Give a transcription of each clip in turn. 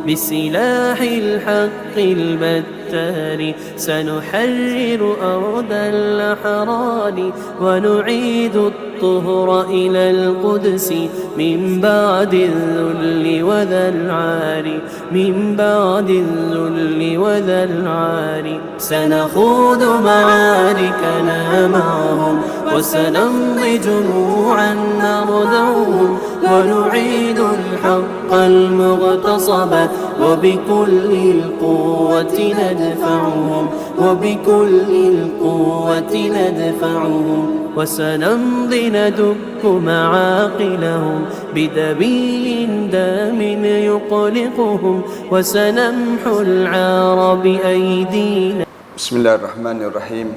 بسلاح الحق البتار سنحرر أرض الأحرار ونعيد الطهر إلى القدس من بعد الذل وذا العار من بعد الذل وذا العار سنخوض معاركنا معهم وسنمضي جموعا نردعهم ونعيد الحق المغتصب وبكل القوة ندفعهم وبكل القوة ندفعهم وسنمضي ندك معاقلهم بدبي دام يقلقهم وسنمحو العار بأيدينا. بسم الله الرحمن الرحيم.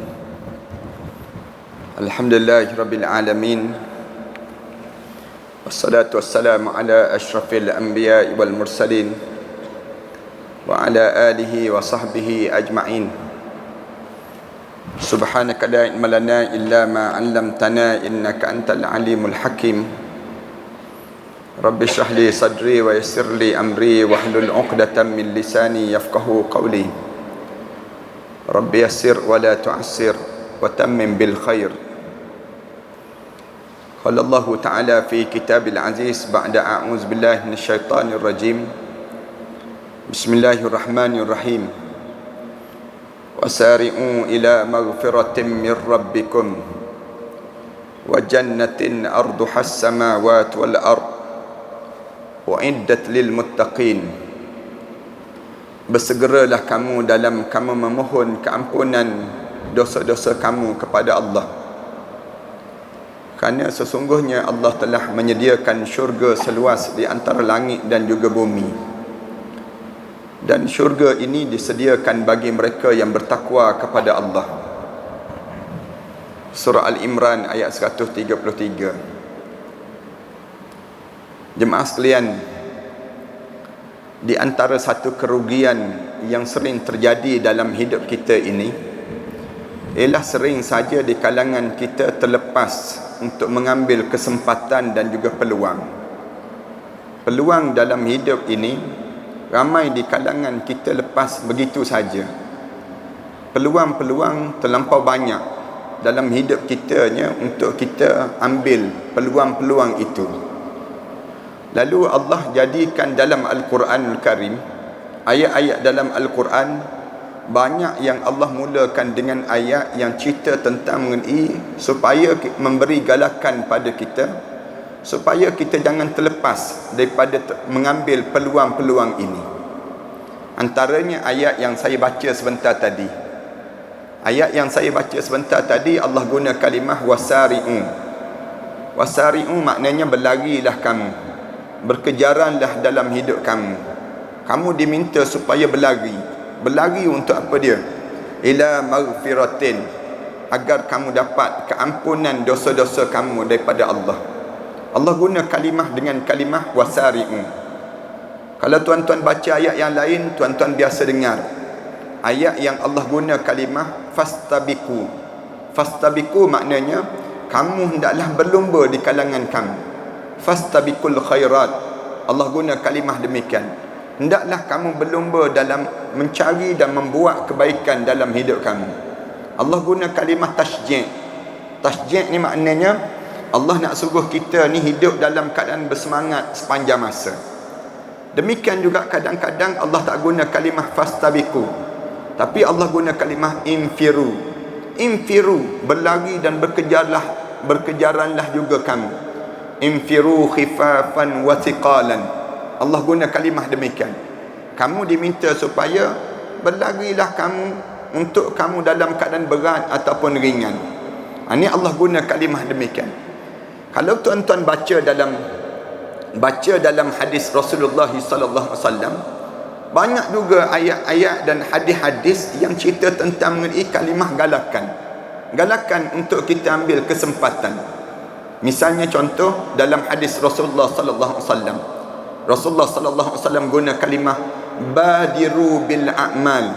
الحمد لله رب العالمين والصلاة والسلام على أشرف الأنبياء والمرسلين وعلى آله وصحبه أجمعين. سبحانك لا علم لنا إلا ما علمتنا إنك أنت العليم الحكيم. رب اشرح لي صدري ويسر لي أمري واحلل عقدة من لساني يفقهوا قولي. رب يسر ولا تعسر وتمم بالخير. قال الله تعالى في كتاب العزيز بعد أعوذ بالله من الشيطان الرجيم. بسم الله الرحمن الرحيم. وسارعوا إلى مغفرة من ربكم وجنة أرضها السماوات والأرض وعدت للمتقين. Bersegeralah kamu dalam kamu memohon keampunan dosa-dosa kamu kepada Allah, kerana sesungguhnya Allah telah menyediakan syurga seluas di antara langit dan juga bumi, dan syurga ini disediakan bagi mereka yang bertakwa kepada Allah. Surah Al-Imran ayat 133. Jemaah sekalian, di antara satu kerugian yang sering terjadi dalam hidup kita ini ialah sering saja di kalangan kita terlepas untuk mengambil kesempatan dan juga peluang. Peluang dalam hidup ini ramai di kalangan kita lepas begitu saja. Peluang-peluang terlampau banyak dalam hidup kitanya untuk kita ambil peluang-peluang itu. Lalu Allah jadikan dalam Al-Quranul Karim, ayat-ayat dalam Al-Quran banyak yang Allah mulakan dengan ayat yang cerita tentang mengenai supaya memberi galakan pada kita, supaya kita jangan terlepas daripada mengambil peluang-peluang ini. Antaranya ayat yang saya baca sebentar tadi. Ayat yang saya baca sebentar tadi, Allah guna kalimah wasari'u. Wasari'u maknanya berlarilah kamu, berkejaranlah dalam hidup kamu. Kamu diminta supaya berlari. Berlari untuk apa dia? Ila maghfiratin, agar kamu dapat keampunan dosa-dosa kamu daripada Allah. Allah guna kalimah dengan kalimah wasari'u. Kalau tuan-tuan baca ayat yang lain, tuan-tuan biasa dengar ayat yang Allah guna kalimah fastabiqu. Fastabiqu maknanya kamu hendaklah berlumba di kalangan kamu. Fastabiqul khairat. Allah guna kalimah demikian. Hendaklah kamu berlumba dalam mencari dan membuat kebaikan dalam hidup kamu. Allah guna kalimah tasji'. Tasji' ni maknanya Allah nak suruh kita ni hidup dalam keadaan bersemangat sepanjang masa. Demikian juga kadang-kadang Allah tak guna kalimah fastabiqu, tapi Allah guna kalimah infiru. Infiru, berlari dan berkejaranlah juga kamu. Infiru khifafan wa thiqalan. Allah guna kalimah demikian. Kamu diminta supaya berlarilah kamu untuk kamu dalam keadaan berat ataupun ringan. Ini Allah guna kalimah demikian. Kalau tuan-tuan baca dalam hadis Rasulullah sallallahu alaihi wasallam, banyak juga ayat-ayat dan hadis-hadis yang cerita tentang mengenai kalimah galakan. Galakan untuk kita ambil kesempatan. Misalnya contoh dalam hadis Rasulullah sallallahu alaihi wasallam. Rasulullah sallallahu alaihi wasallam guna kalimah badiru bil a'mal.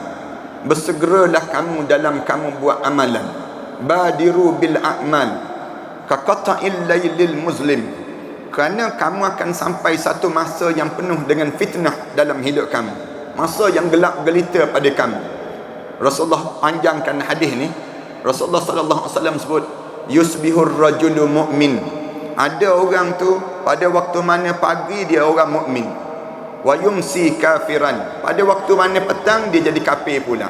Bersegeralah kamu dalam kamu buat amalan. Badiru bil a'mal ka qata'il lailil muslim. Kerana kamu akan sampai satu masa yang penuh dengan fitnah dalam hidup kamu, masa yang gelap gelita pada kamu. Rasulullah panjangkan hadis ni. Rasulullah sallallahu alaihi wasallam sebut, yusbihur rajulu mu'min. Ada orang tu pada waktu mana pagi dia orang mukmin, wa yumsi kafiran. Pada waktu mana petang dia jadi kafir pula.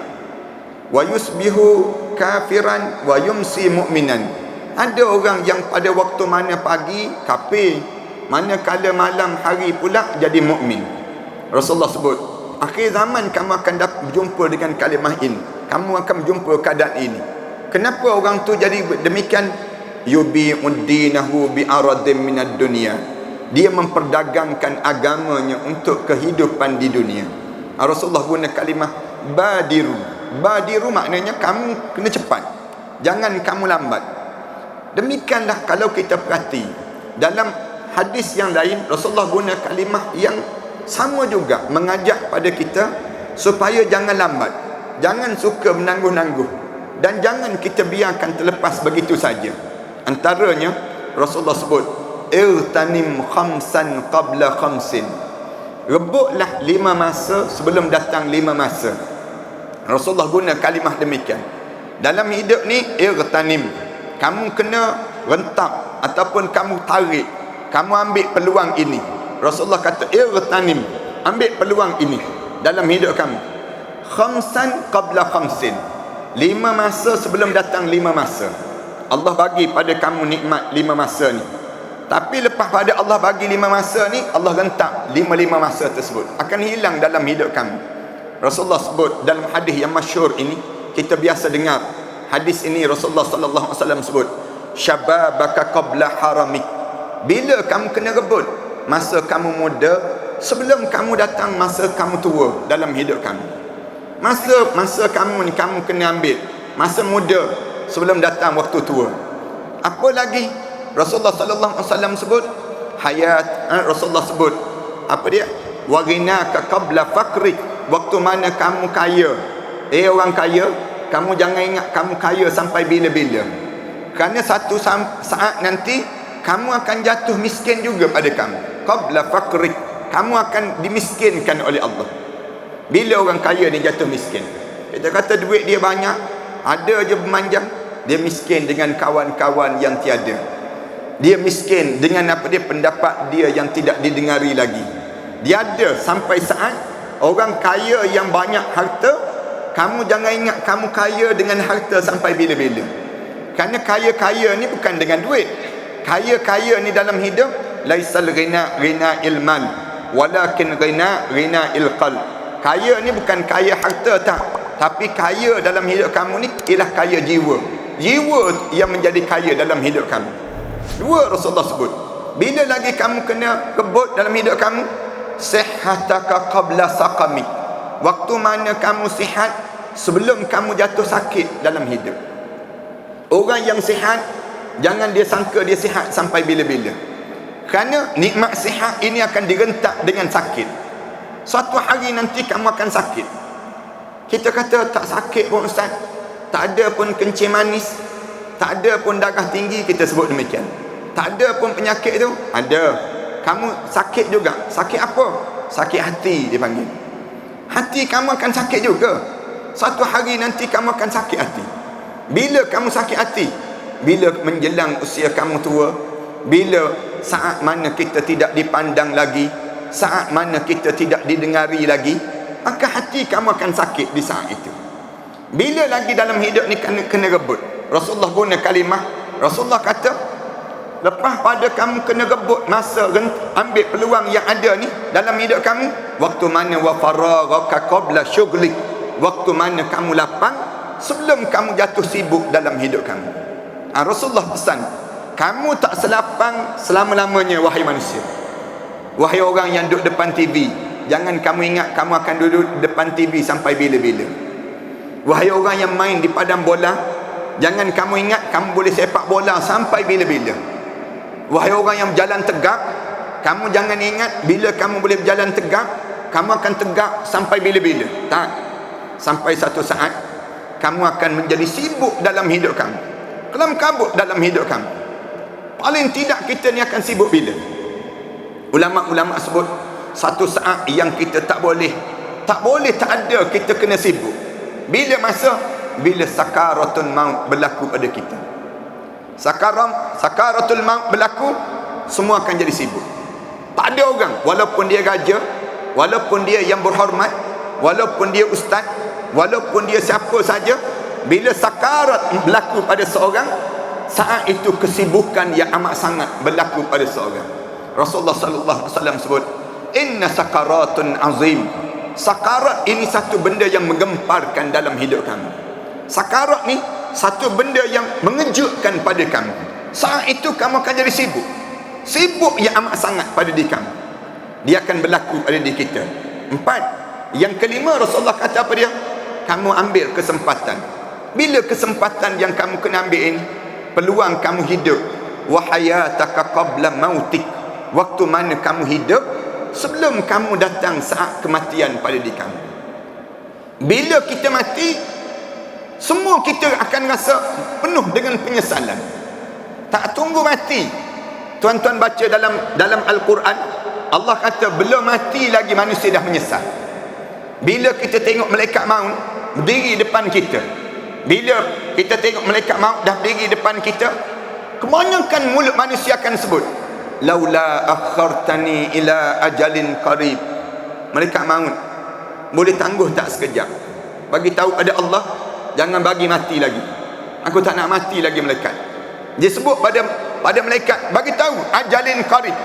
Wa yusbihu kafiran wa yumsi mu'minan. Ada orang yang pada waktu mana pagi kafir, manakala malam hari pula jadi mukmin. Rasulullah sebut, akhir zaman kamu akan berjumpa dengan kalimah ini, kamu akan berjumpa keadaan ini. Kenapa orang tu jadi demikian? Yubi'uddinahu bi'aradin minad dunia. Dia memperdagangkan agamanya untuk kehidupan di dunia. Rasulullah guna kalimah badiru. Badiru maknanya kamu kena cepat, jangan kamu lambat. Demikianlah kalau kita perhati dalam hadis yang lain, Rasulullah guna kalimah yang sama juga, mengajak pada kita supaya jangan lambat, jangan suka menangguh-nangguh, dan jangan kita biarkan terlepas begitu saja. Antaranya Rasulullah sebut, irtanim khamsan qabla khamsin. Rebutlah 5 masa sebelum datang 5 masa. Rasulullah guna kalimah demikian. Dalam hidup ni, irtanim, kamu kena rentap ataupun kamu tarik, kamu ambil peluang ini. Rasulullah kata irtanim, ambil peluang ini dalam hidup kamu. Khamsan qabla khamsin, 5 masa sebelum datang 5 masa. Allah bagi pada kamu nikmat 5 masa ni. Tapi lepas pada Allah bagi 5 masa ni, Allah rentak 5 masa tersebut akan hilang dalam hidup kamu. Rasulullah sebut dalam hadis yang masyhur ini, kita biasa dengar hadis ini. Rasulullah sallallahu alaihi wasallam sebut, syababaka qabla haramik. Bila kamu kena rebut masa kamu muda sebelum kamu datang masa kamu tua dalam hidup kamu. Masa kamu ni kamu kena ambil masa muda sebelum datang waktu tua. Apa lagi Rasulullah sallallahu alaihi wasallam sebut? Rasulullah sebut apa dia? Wa ghinaka qabla faqrik. Waktu mana kamu kaya, orang kaya, kamu jangan ingat kamu kaya sampai bila-bila. Kerana satu saat nanti kamu akan jatuh miskin juga pada kamu. Qabla faqrik, kamu akan dimiskinkan oleh Allah. Bila orang kaya ni jatuh miskin? Kita kata duit dia banyak, ada je memanjang, dia miskin dengan kawan-kawan yang tiada. Dia miskin dengan apa dia, pendapat dia yang tidak didengari lagi. Dia ada sampai saat orang kaya yang banyak harta, kamu jangan ingat kamu kaya dengan harta sampai bila-bila. Kerana kaya-kaya ni bukan dengan duit. Kaya-kaya ni dalam hidup, laisal ghina ilman, walakin ghina ilqalb. Kaya ni bukan kaya harta tak, tapi kaya dalam hidup kamu ni ialah kaya jiwa. Jiwa yang menjadi kaya dalam hidup kamu. 2 Rasulullah sebut. Bila lagi kamu kena rebut dalam hidup kamu? Sihhataka qabla saqamik. Waktu mana kamu sihat sebelum kamu jatuh sakit dalam hidup. Orang yang sihat, jangan dia sangka dia sihat sampai bila-bila. Kerana nikmat sihat ini akan direntak dengan sakit. Suatu hari nanti kamu akan sakit. Kita kata tak sakit pun ustaz, tak ada pun kencing manis, tak ada pun darah tinggi, kita sebut demikian. Tak ada pun penyakit tu, ada. Kamu sakit juga. Sakit apa? Sakit hati dia panggil. Hati kamu akan sakit juga. Suatu hari nanti kamu akan sakit hati. Bila kamu sakit hati? Bila menjelang usia kamu tua, bila saat mana kita tidak dipandang lagi, saat mana kita tidak didengari lagi, maka hati kamu akan sakit di saat itu. Bila lagi dalam hidup ni kena rebut. Rasulullah guna kalimah, Rasulullah kata, lepas pada kamu kena rebut masa, ambil peluang yang ada ni dalam hidup kamu, waktu mana wa faragaka qabla syughlik, waktu mana kamu lapang sebelum kamu jatuh sibuk dalam hidup kamu. Rasulullah pesan, kamu tak selapang selama-lamanya wahai manusia. Wahai orang yang duduk depan TV, jangan kamu ingat kamu akan duduk depan TV sampai bila-bila. Wahai orang yang main di padang bola, jangan kamu ingat kamu boleh sepak bola sampai bila-bila. Wahai orang yang berjalan tegak, kamu jangan ingat bila kamu boleh berjalan tegak, kamu akan tegak sampai bila-bila. Tak. Sampai satu saat kamu akan menjadi sibuk dalam hidup kamu, kelam kabut dalam hidup kamu. Paling tidak kita ni akan sibuk bila? Ulama-ulama sebut satu saat yang kita tak boleh tak ada, kita kena sibuk. Bila sakaratul maut berlaku pada kita. Sakaratul maut berlaku, semua akan jadi sibuk. Tak ada orang, walaupun dia raja, walaupun dia yang berhormat, walaupun dia ustaz, walaupun dia siapa saja, bila sakarat berlaku pada seorang, saat itu kesibukan yang amat sangat berlaku pada seorang. Rasulullah sallallahu alaihi wasallam sebut, inna sakaratun azim. Sakarat ini satu benda yang menggemparkan dalam hidup kamu. Sakarat ni satu benda yang mengejutkan pada kamu. Saat itu kamu akan jadi sibuk. Sibuk yang amat sangat pada diri kamu. Dia akan berlaku pada diri kita. 4. Yang kelima, Rasulullah kata apa dia? Kamu ambil kesempatan. Bila kesempatan yang kamu kena ambil ini? Peluang kamu hidup. Wa hayataka qabla mautik. Waktu mana kamu hidup sebelum kamu datang saat kematian pada diri kamu. Bila kita mati, semua kita akan rasa penuh dengan penyesalan. Tak tunggu mati. Tuan-tuan baca dalam Al-Quran, Allah kata belum mati lagi manusia dah menyesal. Bila kita tengok malaikat maut berdiri depan kita, bila kita tengok malaikat maut dah berdiri depan kita, kebanyakan mulut manusia akan sebut, laula akhartani ila ajalin qarib. Malaikat maut, boleh tangguh tak sekejap? Bagi tahu pada Allah, jangan bagi mati lagi. Aku tak nak mati lagi malaikat. Dia sebut pada malaikat, bagi tahu ajalin qarib.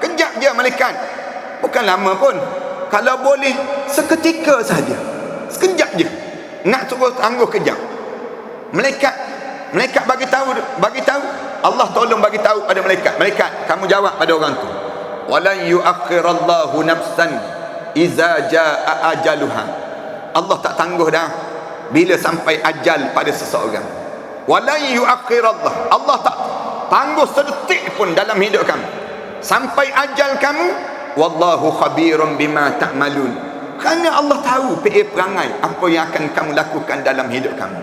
Kejap je malaikat. Bukan lama pun. Kalau boleh seketika saja. Sekejap je. Nak suruh tangguh kejap. Malaikat bagi tahu. Allah tolong bagi tahu pada malaikat. Malaikat, kamu jawab pada orang tu. Walan yuakhirallahu nafsan iza jaa ajaluha. Allah tak tangguh dah bila sampai ajal pada seseorang. Walan yuakhirallah. Allah tak tangguh sedetik pun dalam hidup kamu. Sampai ajal kamu, wallahu khabirum bima ta'malun. Kerana Allah tahu perangai apa yang akan kamu lakukan dalam hidup kamu.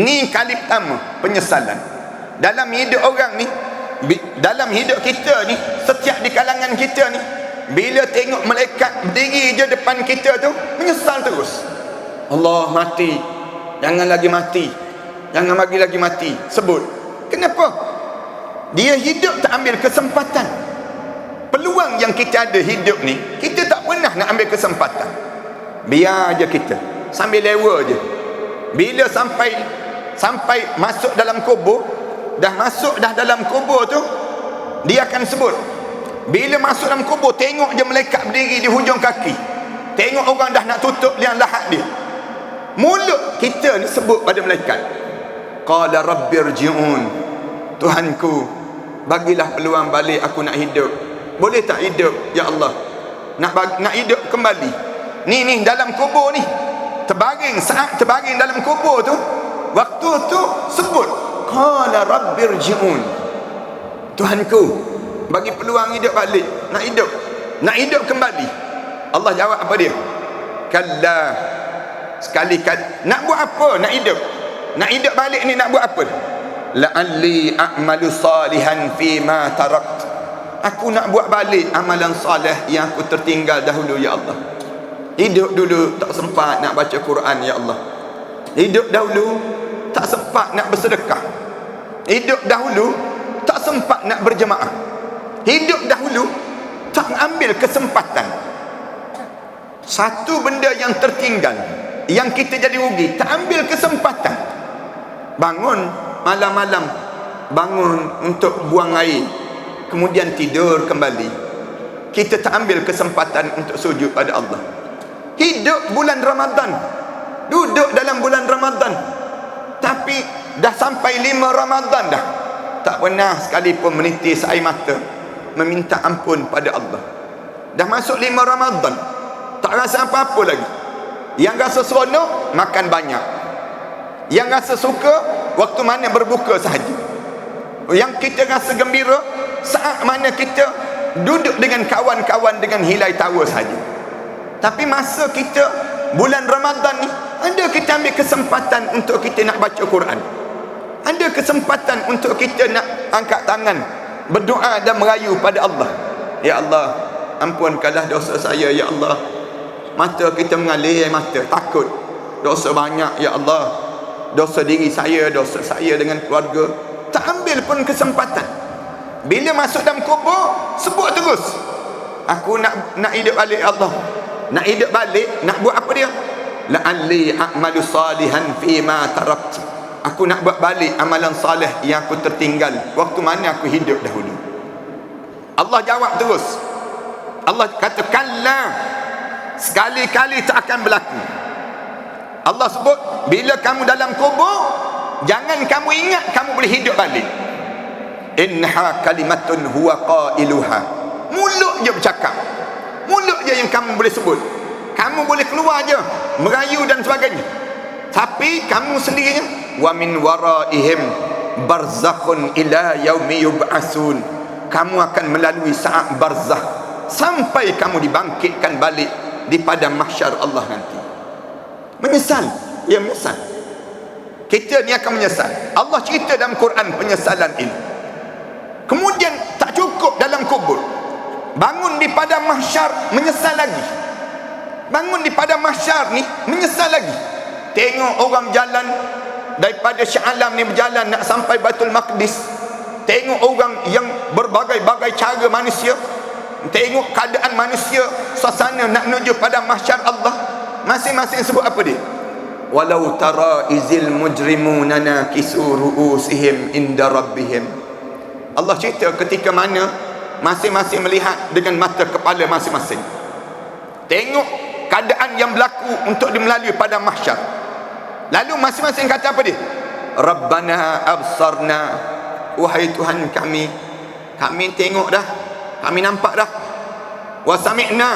Ni kali pertama, penyesalan. Dalam hidup orang ni, dalam hidup kita ni, setiap di kalangan kita ni, bila tengok malaikat berdiri je depan kita tu, menyesal terus. Allah, mati. Jangan lagi mati. Jangan lagi mati. Sebut. Kenapa? Dia hidup tak ambil kesempatan. Peluang yang kita ada hidup ni, kita tak pernah nak ambil kesempatan. Biar je kita sambil lewa je. Bila sampai masuk dalam kubur, dah dalam kubur tu, dia akan sebut. Bila masuk dalam kubur, tengok je malaikat berdiri di hujung kaki. Tengok orang dah nak tutup liang lahat dia. Mulut kita ni sebut pada malaikat, qala rabbirji'un. Tuhanku, bagilah peluang balik aku nak hidup. Boleh tak hidup, ya Allah? Nak hidup kembali. Ni dalam kubur ni, saat terbaring dalam kubur tu, waktu tu sebut qala rabbirji'un. Tuhanku, bagi peluang hidup balik, nak hidup kembali. Allah jawab apa dia? Kalla. Sekali nak buat apa? Nak hidup balik ni nak buat apa? La'alli a'malu salihan fima tarakt. Aku nak buat balik amalan soleh yang aku tertinggal dahulu, ya Allah. Hidup dulu tak sempat nak baca Quran, ya Allah. Hidup dahulu tak sempat nak bersedekah. Hidup dahulu tak sempat nak berjemaah. Hidup dahulu tak ambil kesempatan. Satu benda yang tertinggal, yang kita jadi rugi, tak ambil kesempatan. Bangun malam-malam, bangun untuk buang air, kemudian tidur kembali. Kita tak ambil kesempatan untuk sujud pada Allah. Hidup bulan Ramadan, duduk dalam bulan Ramadan, tapi dah sampai 5 Ramadan dah, tak pernah sekalipun menitis air mata meminta ampun pada Allah. Dah masuk 5 Ramadan, tak rasa apa-apa lagi. Yang rasa seronok, makan banyak. Yang rasa suka, waktu mana berbuka sahaja. Yang kita rasa gembira, saat mana kita duduk dengan kawan-kawan dengan hilai tawa saja. Tapi masa kita bulan Ramadan ni, ada kita ambil kesempatan untuk kita nak baca Quran. Ada kesempatan untuk kita nak angkat tangan, berdoa dan merayu pada Allah. Ya Allah, ampunkanlah dosa saya ya Allah. Mata kita mengalir air mata, takut dosa banyak ya Allah, dosa diri saya, dosa saya dengan keluarga. Tak ambil pun kesempatan. Bila masuk dalam kubur, sebut terus, aku nak hidup balik Allah. Nak hidup balik, nak buat apa dia? La'alli a'malu salihan fima taraktu. Aku nak buat balik amalan salih yang aku tertinggal waktu mana aku hidup dahulu. Allah jawab terus. Allah kata kalla, sekali-kali tak akan berlaku. Allah sebut, bila kamu dalam kubur, jangan kamu ingat kamu boleh hidup balik. Innaha kalimatun huwa qailuha. Mulut je bercakap, mulut je yang kamu boleh sebut. Kamu boleh keluar je merayu dan sebagainya, tapi kamu sendirinya wa min waraihim barzakhun ila yaumi yub'atsun. Kamu akan melalui saat barzakh sampai kamu dibangkitkan balik di padang mahsyar Allah nanti. Menyesal, ya menyesal. Kita ni akan menyesal. Allah cerita dalam Quran penyesalan ini. Kemudian tak cukup dalam kubur, bangun di padang mahsyar menyesal lagi. Bangun di padang mahsyar ni menyesal lagi. Tengok orang berjalan daripada Shah Alam ni, berjalan nak sampai Baitul Maqdis. Tengok orang yang berbagai-bagai cara manusia, tengok keadaan manusia, suasana nak menuju padang mahsyar Allah. Masing-masing sebut apa dia? Walau tara izil mujrimuna nakisu ru'usihim inda rabbihim. Allah cerita ketika mana masing-masing melihat dengan mata kepala masing-masing. Tengok keadaan yang berlaku untuk melalui padang mahsyar. Lalu masing-masing kata apa dia? Rabbana absarna, wahai Tuhan kami tengok dah, kami nampak dah. Wa sami'na,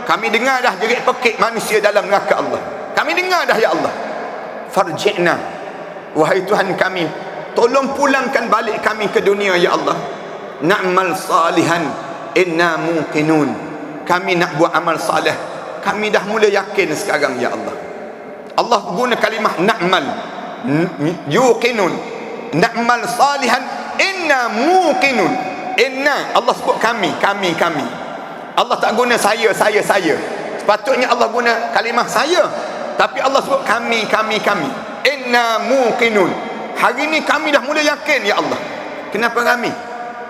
kami dengar dah jerit-pekik manusia dalam neraka Allah. Kami dengar dah ya Allah. Farji'na, wahai Tuhan kami, tolong pulangkan balik kami ke dunia ya Allah. Na'mal salihan inna muqinun. Kami nak buat amal salih, kami dah mula yakin sekarang ya Allah. Allah guna kalimah na'mal, yuqinun. Na'mal salihan inna muqinun. Inna, Allah sebut kami. Allah tak guna saya. Sepatutnya Allah guna kalimah saya, tapi Allah sebut kami. Inna muqinun. Hari ni kami dah mula yakin ya Allah. Kenapa kami?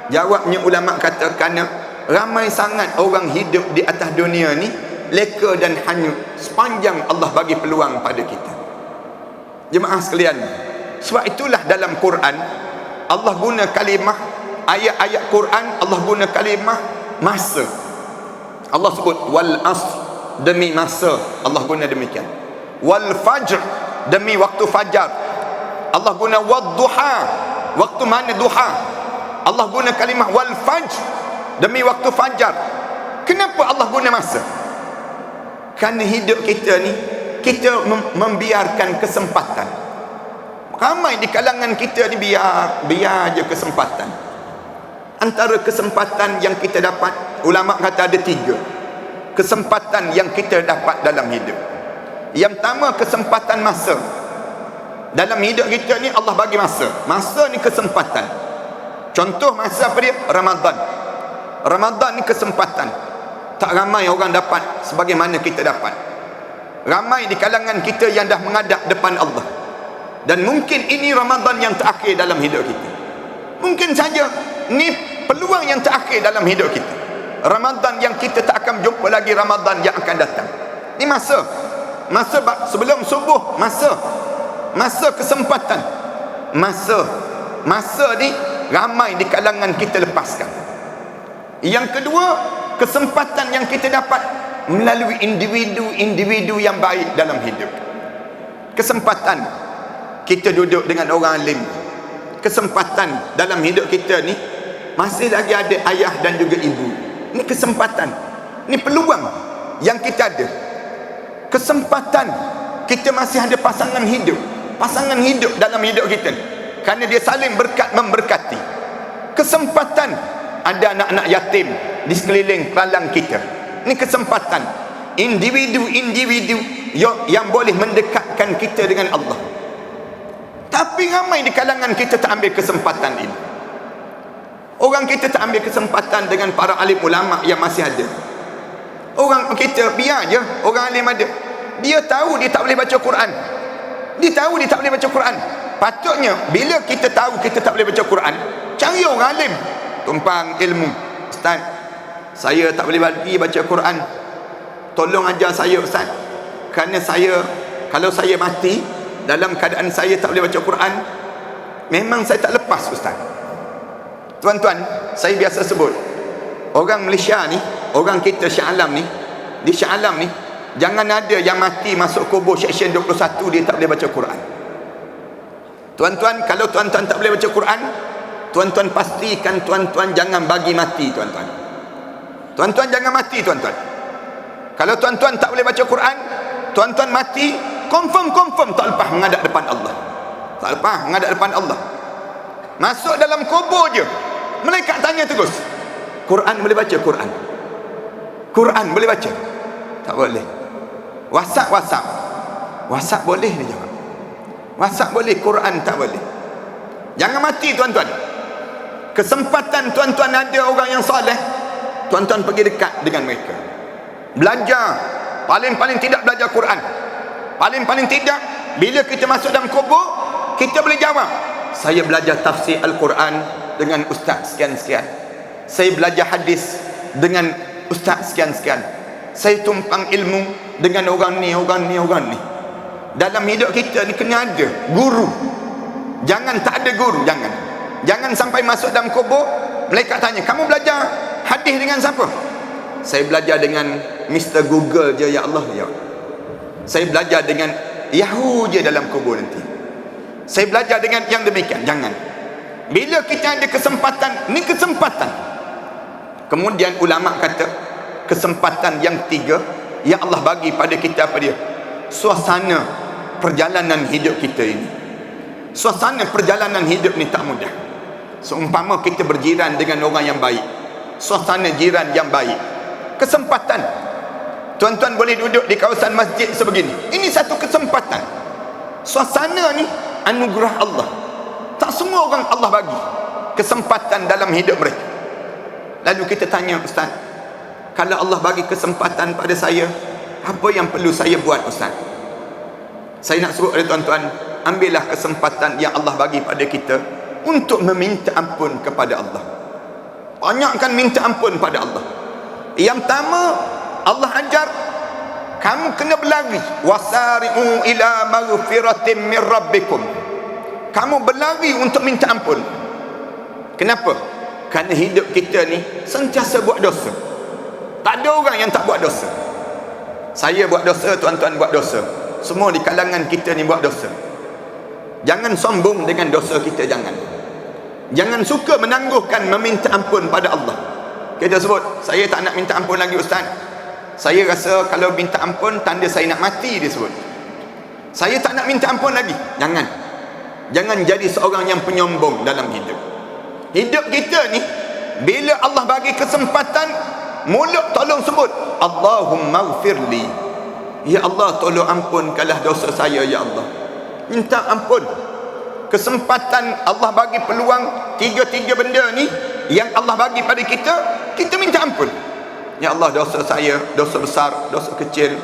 Jawabnya ulama kata kerana ramai sangat orang hidup di atas dunia ni leka dan hanyut sepanjang Allah bagi peluang pada kita. Jemaah sekalian, sebab itulah dalam Quran Allah guna kalimah, ayat-ayat Quran Allah guna kalimah masa. Allah sebut wal asr, demi masa Allah guna demikian. Wal fajr, demi waktu fajar. Allah guna wad duha, waktu mana duha. Allah guna kalimah wal fajr, demi waktu fajar. Kenapa Allah guna masa? Kerana hidup kita ni, kita membiarkan kesempatan. Ramai di kalangan kita ni biar je kesempatan. Antara kesempatan yang kita dapat, ulama kata ada 3 kesempatan yang kita dapat dalam hidup. Yang pertama, kesempatan masa. Dalam hidup kita ni Allah bagi masa. Masa ni kesempatan. Contoh masa apa dia? Ramadan ni kesempatan. Tak ramai orang dapat sebagaimana kita dapat. Ramai di kalangan kita yang dah menghadap depan Allah, dan mungkin ini Ramadan yang terakhir dalam hidup kita. Mungkin saja ni peluang yang terakhir dalam hidup kita. Ramadan yang kita tak akan jumpa lagi Ramadan yang akan datang. Ni masa sebelum subuh, masa kesempatan. Masa ni ramai di kalangan kita lepaskan. Yang kedua, kesempatan yang kita dapat melalui individu yang baik dalam hidup. Kesempatan kita duduk dengan orang alim. Kesempatan dalam hidup kita ni masih lagi ada ayah dan juga ibu. Ini kesempatan, ini peluang yang kita ada. Kesempatan kita masih ada pasangan hidup dalam hidup kita, kerana dia saling memberkati. Kesempatan ada anak-anak yatim di sekeliling palang kita. Ini kesempatan individu yang boleh mendekatkan kita dengan Allah. Tapi ramai di kalangan kita tak ambil kesempatan ini. Orang kita tak ambil kesempatan dengan para alim ulama yang masih ada. Orang kita biar je orang alim ada. Dia tahu dia tak boleh baca Quran. Dia tahu dia tak boleh baca Quran. Patutnya bila kita tahu kita tak boleh baca Quran, cari orang alim, tumpang ilmu. Ustaz, saya tak boleh lagi baca Quran, tolong ajar saya Ustaz. Kerana kalau saya mati dalam keadaan saya tak boleh baca Quran, memang saya tak lepas Ustaz. Tuan-tuan, saya biasa sebut, orang Malaysia ni, orang kita Shah Alam ni, di Shah Alam ni, jangan ada yang mati masuk kubur seksyen 21 dia tak boleh baca Quran. Tuan-tuan, kalau tuan-tuan tak boleh baca Quran, tuan-tuan pastikan tuan-tuan jangan bagi mati tuan-tuan. Tuan-tuan jangan mati tuan-tuan. Kalau tuan-tuan tak boleh baca Quran, tuan-tuan mati, confirm tak lepas menghadap depan Allah. Tak lepas menghadap depan Allah. Masuk dalam kubur je, malaikat tanya terus, Quran boleh baca? Quran boleh baca? Tak boleh. WhatsApp boleh, dia jawab. WhatsApp boleh, Quran tak boleh. Jangan mati tuan-tuan. Kesempatan tuan-tuan ada orang yang soleh, tuan-tuan pergi dekat dengan mereka, belajar. Paling tidak belajar Quran. Paling tidak bila kita masuk dalam kubur, kita boleh jawab, saya belajar tafsir Al-Quran dengan ustaz sekian-sekian, saya belajar hadis dengan ustaz sekian-sekian, saya tumpang ilmu dengan orang ni. Dalam hidup kita ni kena ada guru. Jangan tak ada guru. Jangan sampai masuk dalam kubur, malaikat tanya, kamu belajar hadis dengan siapa? Saya belajar dengan Mr. Google je ya Allah ya. Saya belajar dengan Yahoo je dalam kubur nanti. Saya belajar dengan yang demikian. Jangan. Bila kita ada kesempatan, ni kesempatan. Kemudian ulama kata, kesempatan yang tiga yang Allah bagi pada kita apa dia? Suasana perjalanan hidup kita ini. Suasana perjalanan hidup ni tak mudah. Seumpama kita berjiran dengan orang yang baik, suasana jiran yang baik, kesempatan. Tuan-tuan boleh duduk di kawasan masjid sebegini, ini satu kesempatan. Suasana ni anugerah Allah. Tak semua orang Allah bagi kesempatan dalam hidup mereka. Lalu kita tanya, Ustaz, kalau Allah bagi kesempatan pada saya, apa yang perlu saya buat Ustaz? Saya nak suruh oleh tuan-tuan, ambillah kesempatan yang Allah bagi pada kita untuk meminta ampun kepada Allah. Banyakkan minta ampun pada Allah. Yang pertama, Allah ajar kamu kena berlari, wasari'u ila maghfiratin min rabbikum. Kamu berlari untuk minta ampun. Kenapa? Kerana hidup kita ni sentiasa buat dosa. Tak ada orang yang tak buat dosa. Saya buat dosa, tuan-tuan buat dosa. Semua di kalangan kita ni buat dosa. Jangan sombong dengan dosa kita, jangan suka menangguhkan meminta ampun pada Allah. Kita sebut, saya tak nak minta ampun lagi Ustaz, saya rasa kalau minta ampun tanda saya nak mati, dia sebut. Saya tak nak minta ampun lagi. Jangan jadi seorang yang penyombong dalam hidup. Hidup kita ni, bila Allah bagi kesempatan, mulut tolong sebut, Allahumma ghfirli, ya Allah tolong ampunkanlah dosa saya ya Allah. Minta ampun. Kesempatan Allah bagi peluang, tiga benda ni yang Allah bagi pada kita, kita minta ampun. Ya Allah, dosa saya, dosa besar, dosa kecil,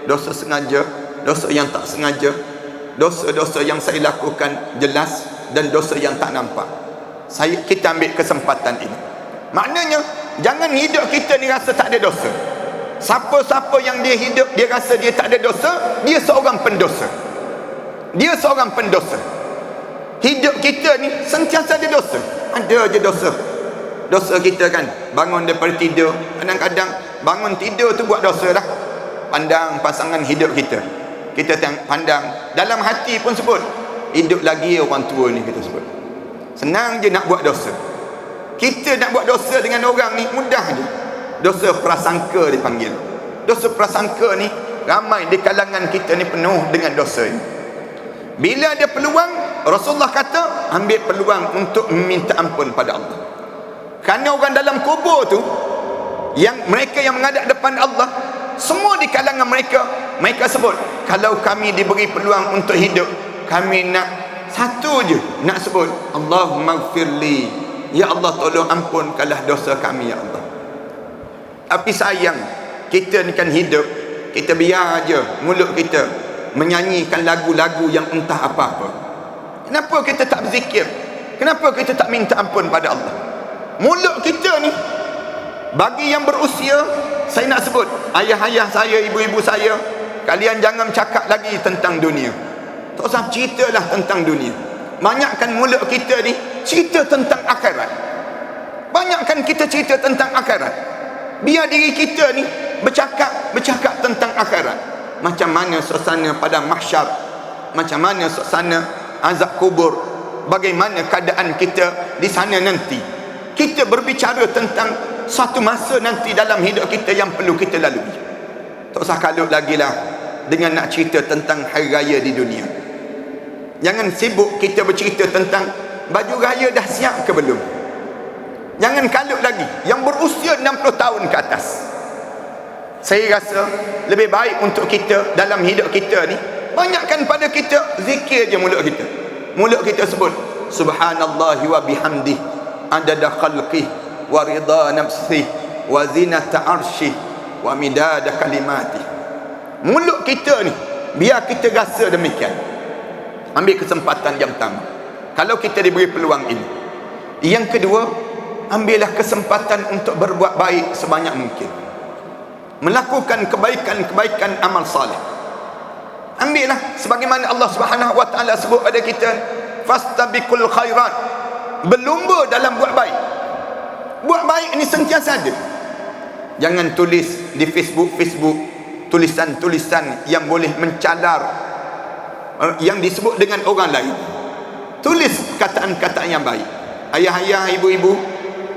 dosa sengaja, dosa yang tak sengaja, dosa-dosa yang saya lakukan jelas dan dosa yang tak nampak. Kita ambil kesempatan ini. Maknanya jangan hidup kita ni rasa tak ada dosa. Siapa-siapa yang dia hidup dia rasa dia tak ada dosa, dia seorang pendosa. Hidup kita ni sentiasa ada dosa. Ada je dosa. Dosa kita kan, bangun daripada tidur, kadang-kadang bangun tidur tu buat dosa dah. Pandang pasangan hidup kita, kita pandang, dalam hati pun sebut, hidup lagi orang tua ni, kita sebut. Senang je nak buat dosa. Kita nak buat dosa dengan orang ni mudah je. Dosa prasangka dipanggil. Dosa prasangka ni ramai di kalangan kita ni penuh dengan dosa ini. Bila ada peluang, Rasulullah kata ambil peluang untuk meminta ampun pada Allah. Kerana orang dalam kubur tu, yang mereka yang menghadap depan Allah, semua di kalangan mereka sebut, kalau kami diberi peluang untuk hidup, kami nak satu je, nak sebut Allahumma ghfirli, Ya Allah, tolong ampunkanlah dosa kami, ya Allah. Tapi sayang, kita ni kan hidup, kita biar aja mulut kita menyanyikan lagu-lagu yang entah apa-apa. Kenapa kita tak berzikir? Kenapa kita tak minta ampun pada Allah? Mulut kita ni, bagi yang berusia, saya nak sebut, ayah-ayah saya, ibu-ibu saya, kalian jangan cakap lagi tentang dunia. Tak usah ceritalah tentang dunia. Banyakkan mulut kita ni cerita tentang akhirat. Banyakkan kita cerita tentang akhirat. Biar diri kita ni bercakap tentang akhirat. Macam mana suasana pada mahsyar, macam mana suasana azab kubur, bagaimana keadaan kita di sana nanti. Kita berbicara tentang satu masa nanti dalam hidup kita yang perlu kita lalui. Tak usah kalut lagi lah dengan nak cerita tentang hari raya di dunia. Jangan sibuk kita bercerita tentang baju raya dah siap ke belum. Jangan kalut lagi yang berusia 60 tahun ke atas. Saya rasa lebih baik untuk kita dalam hidup kita ni, banyakkan pada kita zikir je mulut kita. Mulut kita sebut subhanallahi wa bihamdih adada khalqih wa ridha nafsih wa zinata arsyih wa midada kalimatih. Mulut kita ni biar kita rasa demikian. Ambil kesempatan yang pertama kalau kita diberi peluang ini. Yang kedua, ambillah kesempatan untuk berbuat baik sebanyak mungkin, melakukan kebaikan-kebaikan amal saleh. Ambillah sebagaimana Allah Subhanahu wa taala sebut pada kita, fastabiqul khairat, berlumba dalam buat baik. Buat baik ini sentiasa ada. Jangan tulis di Facebook tulisan-tulisan yang boleh mencadar yang disebut dengan orang lain. Tulis kataan-kataan yang baik. Ayah-ayah, ibu-ibu,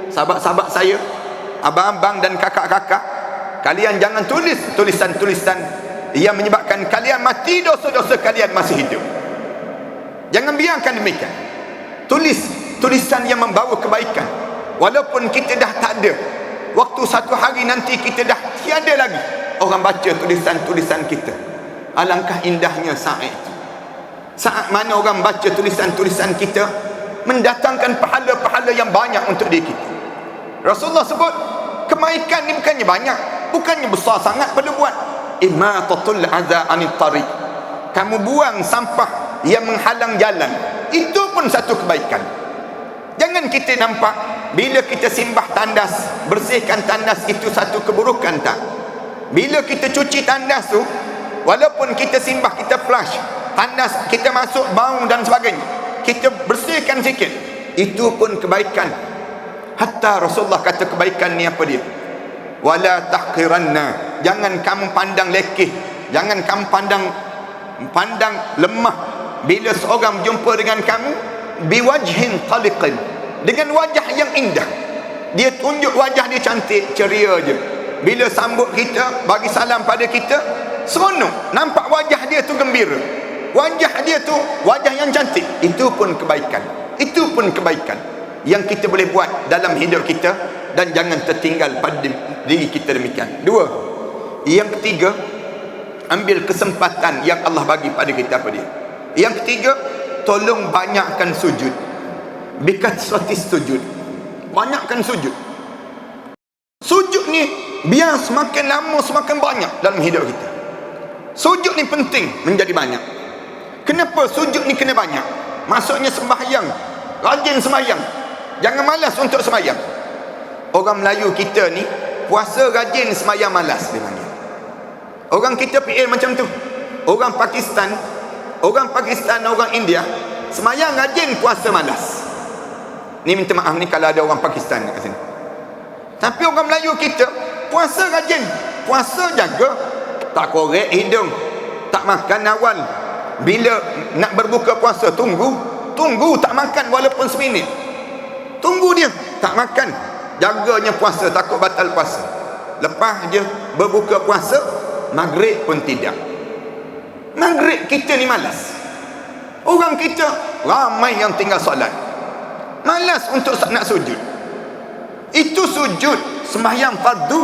sahabat-sahabat saya, abang-abang dan kakak-kakak, kalian jangan tulis tulisan-tulisan yang menyebabkan kalian mati, dosa-dosa kalian masih hidup. Jangan biarkan demikian. Tulis tulisan yang membawa kebaikan. Walaupun kita dah tak ada, waktu satu hari nanti kita dah tiada lagi, orang baca tulisan-tulisan kita. Alangkah indahnya saat itu. Saat mana orang baca tulisan-tulisan kita, mendatangkan pahala-pahala yang banyak untuk diri kita. Rasulullah sebut kebaikan ni bukannya banyak, bukannya besar sangat perlu buat. Imatatul adza anit tariq, kamu buang sampah yang menghalang jalan, itu pun satu kebaikan. Jangan kita nampak bila kita simbah tandas, bersihkan tandas itu satu keburukan, tak. Bila kita cuci tandas tu, walaupun kita simbah, kita flush tandas, kita masuk bau dan sebagainya, kita bersihkan sikit, itu pun kebaikan. Hatta Rasulullah kata kebaikan ni apa dia? Wala tahqiranna, jangan kamu pandang lekeh, jangan kamu pandang lemah bila seorang berjumpa dengan kamu biwajhin taliqin, dengan wajah yang indah. Dia tunjuk wajah dia cantik, ceria je. Bila sambut kita, bagi salam pada kita, seronok, nampak wajah dia tu gembira, wajah dia tu wajah yang cantik. Itu pun kebaikan. Itu pun kebaikan yang kita boleh buat dalam hidup kita, dan jangan tertinggal pada diri kita demikian. Dua. Yang ketiga, ambil kesempatan yang Allah bagi pada kita apa dia? Yang ketiga, tolong banyakkan sujud. Bikasrati sujud. Banyakkan sujud. Sujud ni biar semakin lama semakin banyak dalam hidup kita. Sujud ni penting menjadi banyak. Kenapa sujud ni kena banyak? Maksudnya sembahyang, rajin sembahyang. Jangan malas untuk sembahyang. Orang Melayu kita ni puasa rajin, sembahyang malas dia panggil. Orang kita PL macam tu. Orang Pakistan, orang India sembahyang rajin, puasa malas. Ni minta maaf ni kalau ada orang Pakistan kat sini. Tapi orang Melayu kita puasa rajin, puasa jaga, tak korek hidung, tak makan awal. Bila nak berbuka puasa, tunggu tak makan walaupun seminit. Tunggu dia, tak makan, jaganya puasa, takut batal puasa. Lepas je berbuka puasa, maghrib pun tidak. Maghrib kita ni malas. Orang kita ramai yang tinggal solat, malas untuk nak sujud. Itu sujud sembahyang fardu,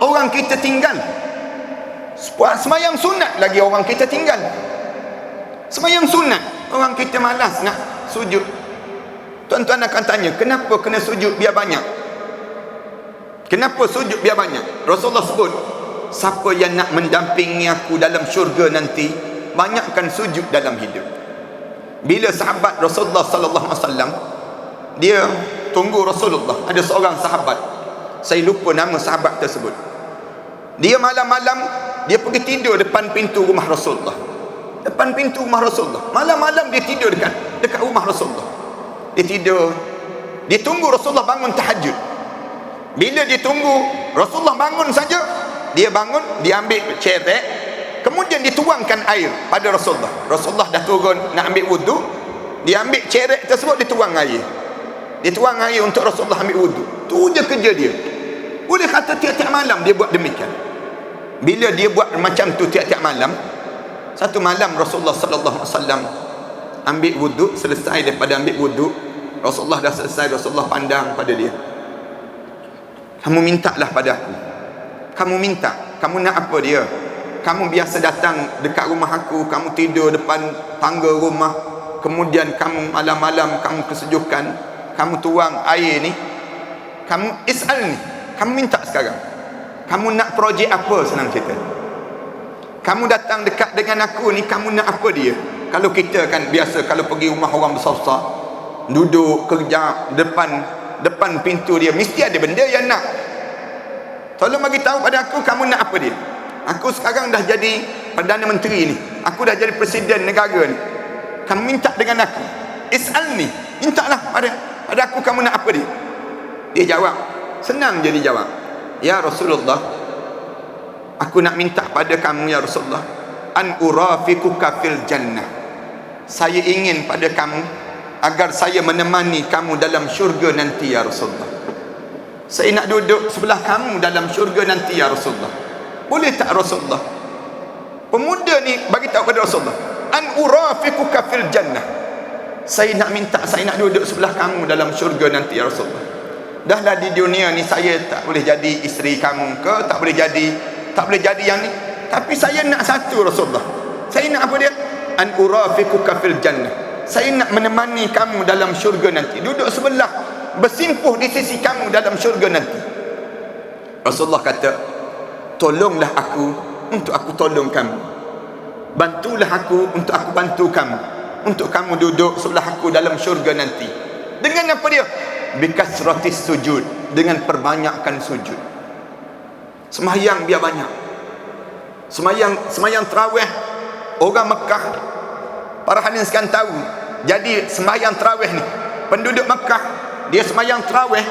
orang kita tinggal. Sembahyang sunat lagi orang kita tinggal. Sembahyang sunat orang kita malas nak sujud. Tuan-tuan akan tanya, kenapa kena sujud biar banyak? Kenapa sujud biar banyak? Rasulullah sebut, siapa yang nak mendampingi aku dalam syurga nanti, banyakkan sujud dalam hidup. Bila sahabat Rasulullah sallallahu alaihi wasallam, dia tunggu Rasulullah, ada seorang sahabat, saya lupa nama sahabat tersebut. Dia malam-malam dia pergi tidur depan pintu rumah Rasulullah. Depan pintu rumah Rasulullah. Malam-malam dia tidur dekat rumah Rasulullah. Dia tidur. Dia tunggu Rasulullah bangun tahajud. Bila dia tunggu Rasulullah bangun saja, dia bangun, dia ambil cerek, kemudian dituangkan air pada Rasulullah. Rasulullah dah turun nak ambil wudu, dia ambil cerek tersebut, dituang air. Dia tuang air untuk Rasulullah ambil wudu. Tu je kerja dia. Boleh kata tiap-tiap malam dia buat demikian. Bila dia buat macam tu tiap-tiap malam, satu malam Rasulullah sallallahu alaihi wasallam ambil wudu, selesai daripada ambil wudu, Rasulullah dah selesai, Rasulullah pandang pada dia. Kamu mintalah pada aku. Kamu minta. Kamu nak apa dia? Kamu biasa datang dekat rumah aku, kamu tidur depan tangga rumah, kemudian kamu malam-malam kamu kesejukan, kamu tuang air ni, kamu is'al ni, kamu minta sekarang. Kamu nak projek apa, senang cerita. Kamu datang dekat dengan aku ni, kamu nak apa dia? Kalau kita kan biasa kalau pergi rumah orang besar-besar, duduk kejap depan pintu dia, mesti ada benda yang nak. Tolong bagi tahu pada aku, kamu nak apa dia? Aku sekarang dah jadi Perdana Menteri ni, aku dah jadi Presiden negara ni, kamu minta dengan aku, is'al ni, mintalah pada aku, kamu nak apa dia? Dia jawab, senang je dia jawab, ya Rasulullah, aku nak minta pada kamu ya Rasulullah, an urafikuka fil jannah, saya ingin pada kamu agar saya menemani kamu dalam syurga nanti ya Rasulullah. Saya nak duduk sebelah kamu dalam syurga nanti ya Rasulullah. Boleh tak Rasulullah? Pemuda ni bagi tahu kepada Rasulullah, an urafikuka fil jannah, saya nak minta, saya nak duduk sebelah kamu dalam syurga nanti ya Rasulullah. Dahlah di dunia ni saya tak boleh jadi isteri kamu ke, tak boleh jadi yang ni, tapi saya nak satu Rasulullah. Saya nak apa dia? An urafikuka fil jannah, saya nak menemani kamu dalam syurga nanti, duduk sebelah, bersimpuh di sisi kamu dalam syurga nanti. Rasulullah kata, tolonglah aku untuk aku tolong kamu, bantulah aku untuk aku bantu kamu, untuk kamu duduk sebelah aku dalam syurga nanti. Dengan apa dia? Bikasratis sujud, dengan perbanyakkan sujud. Sembahyang biar banyak. Sembahyang tarawih. Orang Mekah, para hadirin sekalian tahu, jadi sembahyang tarawih ni, penduduk Mekah, dia sembahyang tarawih,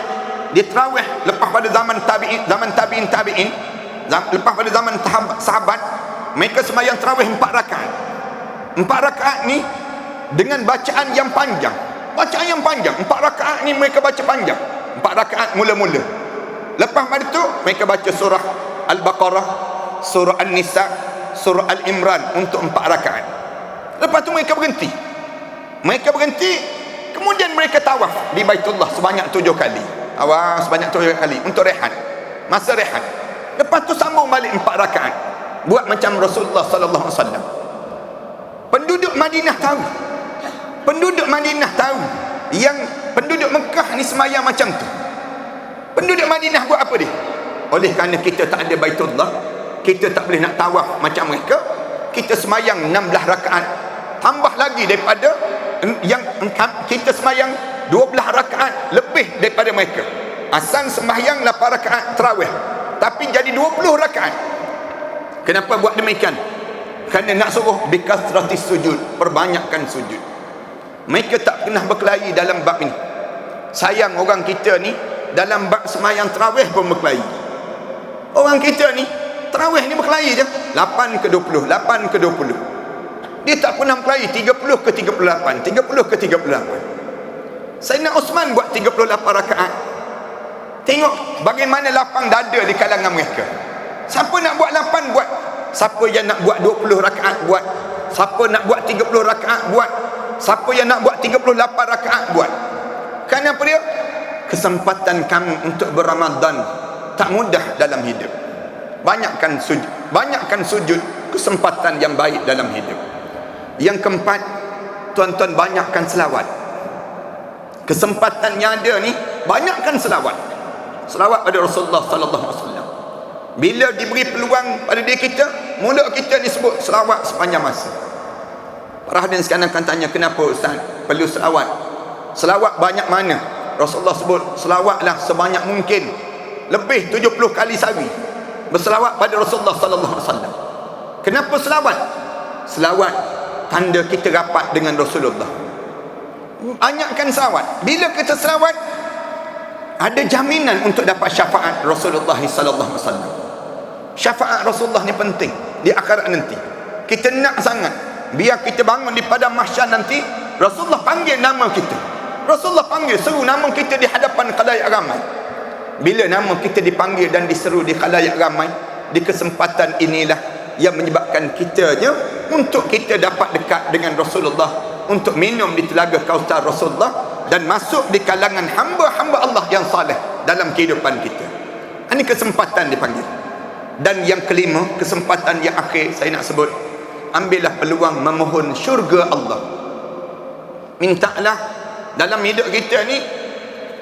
dia tarawih lepas pada zaman tabi'in, lepas pada zaman sahabat, mereka sembahyang tarawih 4 rakaat. 4 rakaat ni dengan bacaan yang panjang. 4 rakaat ni mereka baca panjang. 4 rakaat mula-mula. Lepas pada tu mereka baca surah Al-Baqarah, surah An-Nisa, surah Al-Imran untuk 4 rakaat. Lepas tu mereka berhenti, kemudian mereka tawaf di Baitullah sebanyak 7 kali. Tawaf sebanyak 7 kali untuk rehat, masa rehat. Lepas tu sambung balik 4 rakaat, buat macam Rasulullah sallallahu alaihi wasallam. Penduduk Madinah tahu yang penduduk Mekah ni sembahyang macam tu. Penduduk Madinah buat apa dia? Oleh kerana kita tak ada Baitullah, kita tak boleh nak tawaf macam mereka, kita sembahyang 16 rakaat, tambah lagi daripada yang kita sembahyang 12 rakaat lebih daripada mereka. Asal sembahyang 8 rakaat tarawih, tapi jadi 20 rakaat. Kenapa buat demikian? Kerana nak suruh bikasratis sujud, perbanyakkan sujud. Mereka tak pernah berkelahi dalam bab ini. Sayang orang kita ni dalam bab sembahyang tarawih pun berkelahi. Orang kita ni tarawih ni berkelahi je, 8 ke 20, 8 ke 20. Dia tak pernah berkelahi 30 ke 38, 30 ke 38. Sayyidina Osman buat 38 rakaat. Tengok bagaimana lapang dada di kalangan mereka. Siapa nak buat 8 buat, siapa yang nak buat 20 rakaat buat, siapa nak buat 30 rakaat buat, siapa yang nak buat 38 rakaat buat. Kenapa dia? Kesempatan kamu untuk beramadhan tak mudah dalam hidup. Banyakkan sujud, kesempatan yang baik dalam hidup. Yang keempat, tuan-tuan, banyakkan selawat. Kesempatan yang ada ni, banyakkan selawat. Selawat pada Rasulullah sallallahu alaihi wasallam. Bila diberi peluang pada diri kita, mulut kita disebut selawat sepanjang masa. Para hadirin sekalian akan tanya, kenapa Ustaz perlu selawat? Selawat banyak mana? Rasulullah sebut selawatlah sebanyak mungkin, lebih 70 kali sehari berselawat pada Rasulullah sallallahu alaihi wasallam. Kenapa selawat? Selawat tanda kita rapat dengan Rasulullah. Banyakkan selawat. Bila kita selawat, ada jaminan untuk dapat syafaat Rasulullah sallallahu alaihi wasallam. Syafaat Rasulullah ni penting di akhirat nanti. Kita nak sangat biar kita bangun di padang mahsyar nanti, Rasulullah panggil nama kita. Rasulullah panggil, seru nama kita di hadapan khalayak ramai. Bila nama kita dipanggil dan diseru di khalayak ramai, di kesempatan inilah yang menyebabkan kitanya untuk kita dapat dekat dengan Rasulullah, untuk minum di telaga Kausar Rasulullah dan masuk di kalangan hamba-hamba Allah yang saleh dalam kehidupan kita. Ini kesempatan dipanggil. Dan yang kelima, kesempatan yang akhir saya nak sebut, ambillah peluang memohon syurga Allah. Mintalah dalam hidup kita ni,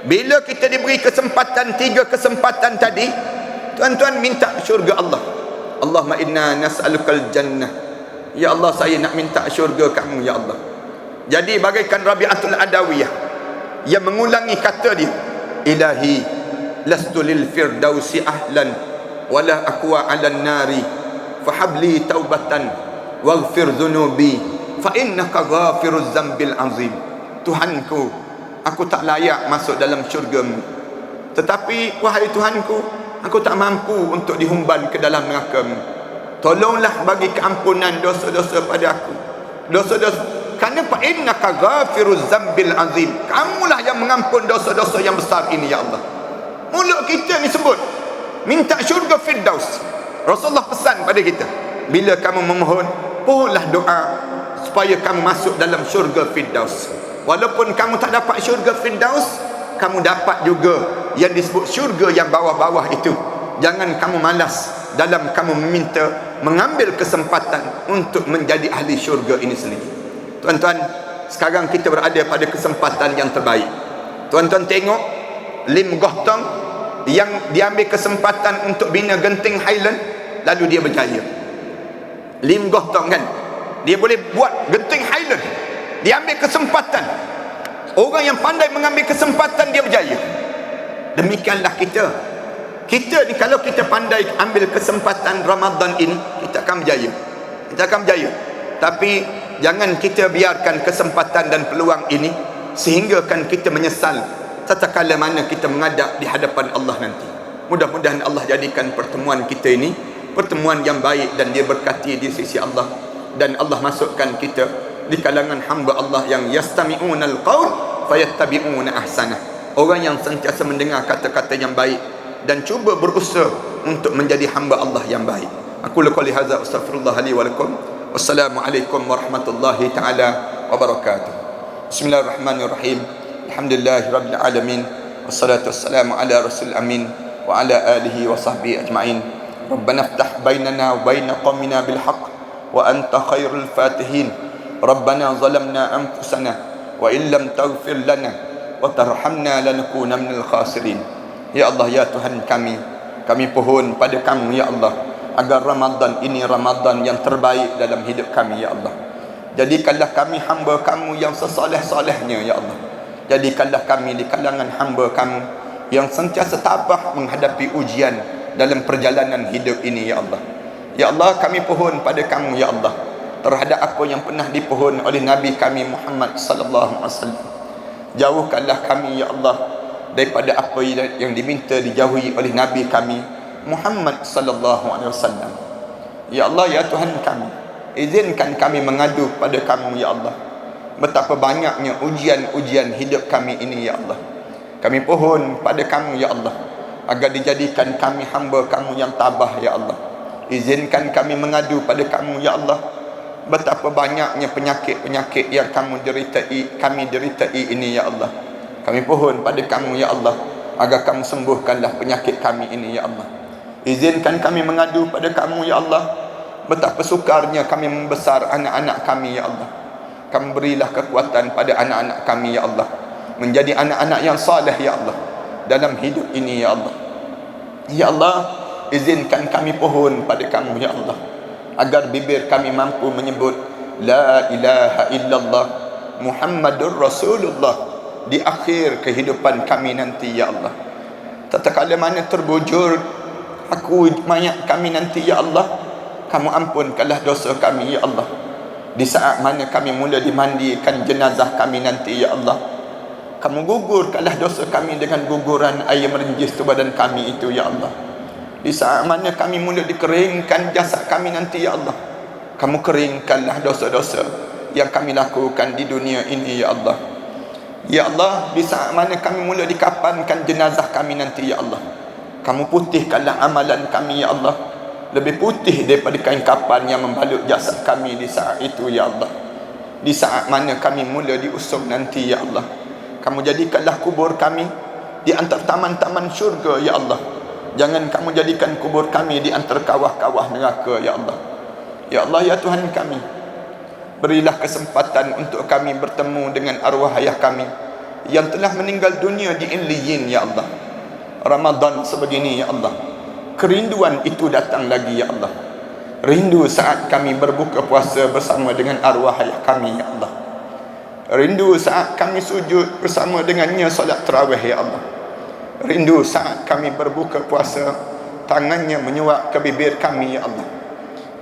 bila kita diberi kesempatan, 3 kesempatan tadi, tuan-tuan minta syurga Allah. Allahumma inna nas'alukal jannah. Ya Allah, saya nak minta syurga kamu ya Allah. Jadi bagaikan Rabi'atul Adawiyah yang mengulangi kata dia, Ilahi lastu lil firdausi ahlan wala aqwa 'alan nari fahabli taubatan waghfir dhunubi fa innaka ghafiruz dzambil azim. Tuhanku, aku tak layak masuk dalam syurga-Mu, tetapi wahai Tuhanku, aku tak mampu untuk dihumban ke dalam neraka-Mu. Tolonglah bagi keampunan dosa-dosa pada aku. Dosa-dosa, kerana fa innaka ghafiruz dzambil azim. Kamulah yang mengampun dosa-dosa yang besar ini ya Allah. Mulut kita ni sebut minta syurga Firdaus. Rasulullah pesan pada kita, bila kamu memohon, pohonlah doa supaya kamu masuk dalam syurga Firdaus. Walaupun kamu tak dapat syurga Firdaus, kamu dapat juga yang disebut syurga yang bawah-bawah itu. Jangan kamu malas dalam kamu meminta, mengambil kesempatan untuk menjadi ahli syurga ini sendiri. Tuan-tuan, sekarang kita berada pada kesempatan yang terbaik. Tuan-tuan tengok Lim Gohtong yang diambil kesempatan untuk bina genting Highland, lalu dia berjaya. Lim Gohtong kan, dia boleh buat genting Highland, dia ambil kesempatan. Orang yang pandai mengambil kesempatan, dia berjaya. Demikianlah kita. Kita ni kalau kita pandai ambil kesempatan Ramadan ini, kita akan berjaya. Kita akan berjaya. Tapi jangan kita biarkan kesempatan dan peluang ini sehinggakan kita menyesal tatkala mana kita menghadap di hadapan Allah nanti. Mudah-mudahan Allah jadikan pertemuan kita ini pertemuan yang baik dan dia berkati di sisi Allah, dan Allah masukkan kita di kalangan hamba Allah yang yastami'unal qaul fayattabi'una ahsanah. Orang yang sentiasa mendengar kata-kata yang baik dan cuba berusaha untuk menjadi hamba Allah yang baik. Aku qouli hadza astaghfirullah li wa lakum. Wassalamualaikum warahmatullahi taala wabarakatuh. Bismillahirrahmanirrahim. Alhamdulillahi rabbil alamin. Wassalatu wassalamu ala rasul amin wa ala alihi wa sahbihi ajma'in. Rabbana iftah bainana wa bain qaumina bil haqq wa anta khairul fatihin. Rabbana zalamna anfusana wa illam taghfir lana wa tarhamna lanakuna minal khasirin. Ya Allah, ya Tuhan kami pohon pada kamu ya Allah, agar Ramadan ini Ramadan yang terbaik dalam hidup kami ya Allah. Jadikanlah kami hamba kamu yang sesoleh-solehnya ya Allah. Jadikanlah kami di kalangan hamba kamu yang sentiasa tabah menghadapi ujian dalam perjalanan hidup ini ya Allah. Ya Allah, kami pohon pada kamu ya Allah terhadap apa yang pernah dipohon oleh Nabi kami Muhammad sallallahu alaihi wasallam. Jauhkanlah kami ya Allah daripada apa yang diminta dijauhi oleh Nabi kami Muhammad sallallahu alaihi wasallam. Ya Allah, ya Tuhan kami, izinkan kami mengadu pada kamu ya Allah. Betapa banyaknya ujian-ujian hidup kami ini ya Allah. Kami pohon pada kamu ya Allah agar dijadikan kami hamba kamu yang tabah ya Allah. Izinkan kami mengadu pada kamu ya Allah. Betapa banyaknya penyakit-penyakit yang kami deritai ini ya Allah. Kami pohon pada kamu ya Allah agar kamu sembuhkanlah penyakit kami ini ya Allah. Izinkan kami mengadu pada kamu ya Allah. Betapa sukarnya kami membesar anak-anak kami ya Allah. Kamu berilah kekuatan pada anak-anak kami ya Allah, menjadi anak-anak yang saleh ya Allah dalam hidup ini ya Allah. Ya Allah, izinkan kami pohon pada kamu ya Allah, agar bibir kami mampu menyebut la ilaha illallah Muhammadur Rasulullah di akhir kehidupan kami nanti ya Allah. Tatkala mana terbujur aku mayat kami nanti ya Allah, kamu ampunkanlah dosa kami ya Allah. Di saat mana kami mula dimandikan jenazah kami nanti ya Allah, kamu gugurkanlah dosa kami dengan guguran air merenjis tu badan kami itu ya Allah. Di saat mana kami mula dikeringkan jasad kami nanti ya Allah, kamu keringkanlah dosa-dosa yang kami lakukan di dunia ini ya Allah. Ya Allah, di saat mana kami mula dikapankan jenazah kami nanti ya Allah, kamu putihkanlah amalan kami ya Allah, lebih putih daripada kain kapan yang membalut jasad kami di saat itu ya Allah. Di saat mana kami mula diusung nanti ya Allah, kamu jadikanlah kubur kami di antara taman-taman syurga ya Allah. Jangan kamu jadikan kubur kami di antara kawah-kawah neraka ya Allah. Ya Allah ya Tuhan kami, berilah kesempatan untuk kami bertemu dengan arwah ayah kami yang telah meninggal dunia di Illiyin ya Allah. Ramadan sebegini ya Allah, kerinduan itu datang lagi ya Allah. Rindu saat kami berbuka puasa bersama dengan arwah ayah kami ya Allah. Rindu saat kami sujud bersama dengannya solat tarawih ya Allah. Rindu saat kami berbuka puasa tangannya menyuap ke bibir kami ya Allah.